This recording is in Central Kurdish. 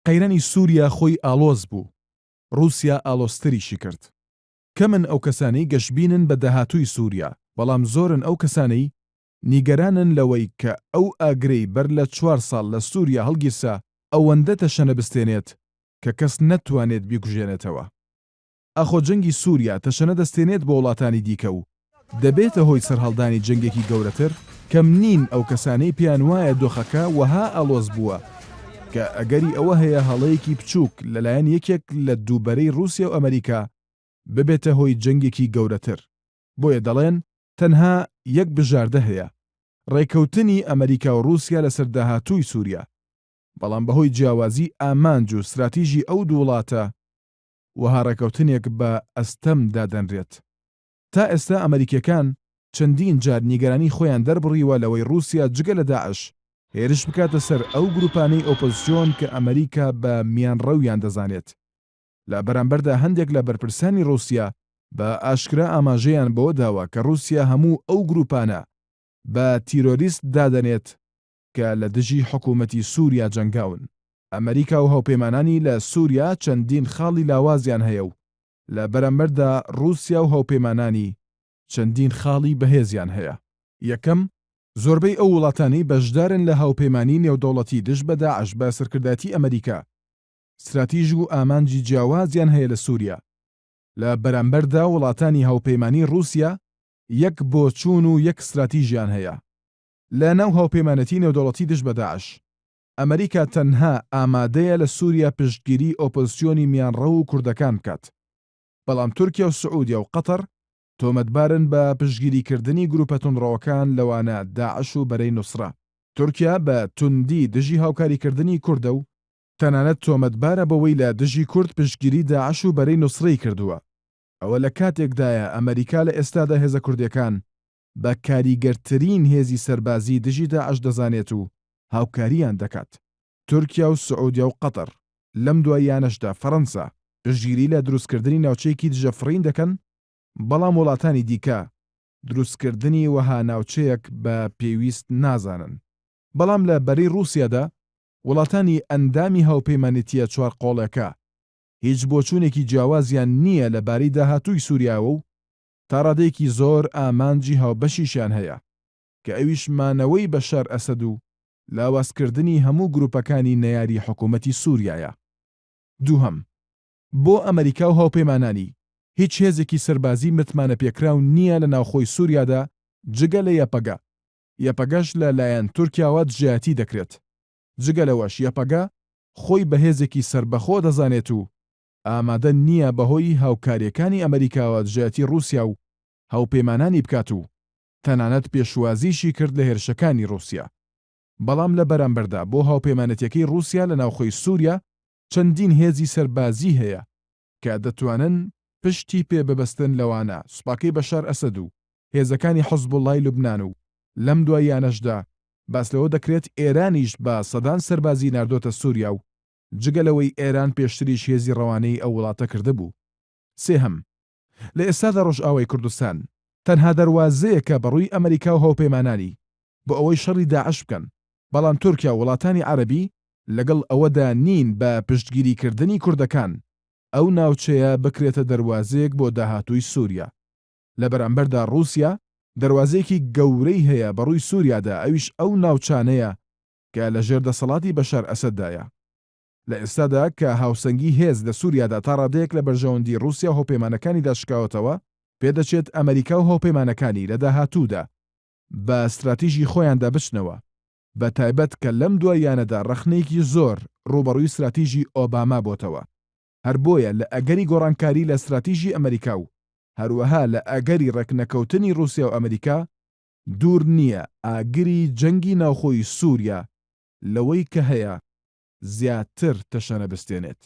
قەیرانی سووریا خۆی ئالۆز بوو، رووسیا ئالۆزتریشی کرد. کەمن ئەو کەسانەی گەشببینن بە داهاتووی سووریا، بەڵام زۆرن ئەو کەسانەی نیگەرانن لەوەی کە ئەو ئاگرەی بەر لە 4 ساڵ لە سووریا هەڵگیرسا ئەوەندە تەشەنە بستێنێت کە کەس نەتوانێت بیکوژێنێتەوە. ئەخۆ جەنگی سووریا تەشەنە دەستێنێت بۆ وڵاتانی دیکە و دەبێتە هۆی سەرهەڵدانی جەنگێکی گەورەتر کەم نین ئەو کەسانەی پیان وایە دۆخەکە وەها ئەلۆز بووە کە ئەگەری ئەوە هەیە هەڵەیەکی بچووک لەلایەن یەکێک لە دووبەرەی رووسیا و ئەمریکا ببێتە هۆی جەنگێکی گەورەتر. بۆیە دەڵێن تەنها یەک بژاردە هەیە، ڕێکەوتنی ئەمریکا و رووسیا لەسەر داهاتووی سووریا، بەڵام بەهۆی جیاوازی ئامانج و استراتیژی ئەو دوو وڵاتە وەها ڕێکەوتنێک بە ئەستەم دادەنرێت. تا ئێستا ئەمریکیەکان چەندین جار نیگەرانی خۆیان دەربڕیوە لەوەی رووسیا جگە لە داعش هێرش بکاتە سەر ئەو گروپانەی ئۆپۆزیسیۆن کە ئەمریکا بە میانڕەویان دەزانێت. لە بەرامبەردا هەندێک لە بەرپرسانی رووسیا بە ئاشکرا ئاماژەیان بەوە داوە کە رووسیا هەموو ئەو گروپانە بە تیرۆریست دادەنێت کە لە دژی حکوومەتی سووریا جەنگاون. ئەمریکا و هاوپەیمانانی لە سووریا چەندین خاڵی لاوازیان هەیە و لە بەرامبەردا رووسیا و هاوپەیمانانی چەندین خاڵی بەهێزیان هەیە. یەکەم، زۆربەی ئەو وڵاتانی بەشدارن لە هاوپەیمانی نێودەوڵەتی دژ بە داعش بە سەرکردایەتی ئەمریکا. استراتیژی و ئامانجی جیاوازیان هەیە لە سووریا. لە بەرامبەردا وڵاتانی هاوپەیمانی رووسیا یەک بۆ چوون و یەک استراتیژیان هەیە. لە ناو هاوپەیمانەتی نێودەوڵەتی دژ بە داعش، ئەمریکا تەنها ئامادەیە لە سووریا پشتگیری ئۆپۆزیسیۆنی میانڕەو و کوردەکان بکات. بەڵام تورکیا و سعودیا و قەتەر تۆمەتبارن بە پشتگیریکردنی گروپە توندڕەوەکان لەوانە داعش و بەرەی نوسرا. تورکیا بە توندی دژی هاوکاریکردنی کوردە و تەنانەت تۆمەتبارە بەوەی لە دژی کورد پشتگیری داعش و بەرەی نوسڕەی کردووە. ئەوە لە کاتێکدایە ئەمریکا لە ئێستادا هێزە کوردیەکان بە کاریگەرترین هێزی سەربازی دژی داعش دەزانێت و هاوکاریان دەکات. تورکیا و سعودیا و قەتەر لەم دواییانەشدا فەڕەنسا پشتگیری لە دروستکردنی ناوچەیەکی دژەفڕین دەکەن، بەڵام وڵاتانی دیکە دروستکردنی وەها ناوچەیەک بە پێویست نازانن. بەڵام لە بەرەی رووسیادا وڵاتانی ئەندامی هاوپەیمانێتیە چوارقۆڵەکە هیچ بۆچوونێکی جیاوازیان نییە لەبارەی داهاتووی سووریاوە و تا ڕادەیەکی زۆر ئامانجی هاوبەشیشیان هەیە کە ئەویش مانەوەی بەشار ئەسەد و لاوازکردنی هەموو گروپەکانی نەیاری حکوومەتی سووریایە. دووهەم، بۆ ئەمریکا و هاوپەیمانانی هیچ هێزێکی سەربازی متمانە پێکراو نییە لە ناوخۆی سووریادا جگە لە یەپەگا. یەپەگەش لە لایەن تورکیاوە دژایەتی دەکرێت. جگە لەوەش یەپەگا خۆی بە هێزێکی سربەخۆ دەزانێت و ئامادە نییە بەهۆی هاوکاریەکانی ئەمریکاوە دژایەتی رووسیا و هاوپەیمانانی بکات و تەنانەت پێشوازیشی کرد لە هێرشەکانی رووسیا. بەڵام لە بەرامبەردا بۆ هاوپەیمانەتیەکەی رووسیا لە ناوخۆی سووریا چەندین هێزی سەربازی هەیە کە دەتوانن پشتی پێ ببەستن لەوانە سوپاکەی بەشار ئەسەد و هێزەکانی حەزبوڵڵای لوبنان و لەم دواییانەشدا باس لەوە دەکرێت ئێرانیش بە سەدان سەربازی ناردۆتە سووریا و جگە لەوەی ئێران پێشتریش هێزی ڕەوانەی ئەو وڵاتە کردهبوو. سێهەم، لە ئێستادا ڕۆژئاوای کوردستان تەنها دەواازەیە کە بەڕووی ئەمریکا و هاوپەیمانانی بۆ ئەوەی شەڕی داعش بکەن، بەڵام تورکیا و وڵاتانی عەرەبی لەگەڵ ئەوەدا نین بە پشتگیریکردنی کوردەکان ئەو ناوچەیە بکرێتە دەواازەیەک بۆ داهاتووی سووریا. لە بەرامبەردا رووسیا دەواازەیەکی گەورەی هەیە بەڕووی سووریادا، ئەویش ئەو ناوچانەیە کە لە ژێر دەسەڵاتی بەشار ئەسەددایە. لە ئێستادا کە هاوسەنگی هێز لە سووریادا تا ڕادەیەک لە بەرژەوەندی رووسیا و هاوپەیمانەکانی داشکاوتەوە، پێدەچێت ئەمریکا و هاوپەیمانەکانی لە داهاتوودا بە استراتیژی خۆیاندا بچنەوە، بە تایبەت کە لەم دواییانەدا ڕەخنەیەکی زۆر ڕوبەڕووی استراتیژی ئۆباما بۆتەوە. هەر بۆیە لە ئەگەری گۆڕانکاری لە استراتیژی ئەمریکا و هەروەها لە ئەگەری ڕێکنەکەوتنی رووسیا و ئەمریکا دوور نییە ئاگری جەنگی ناوخۆی سووریا لەوەی کە هەیە زیاتر تەشەنە بستێنێت.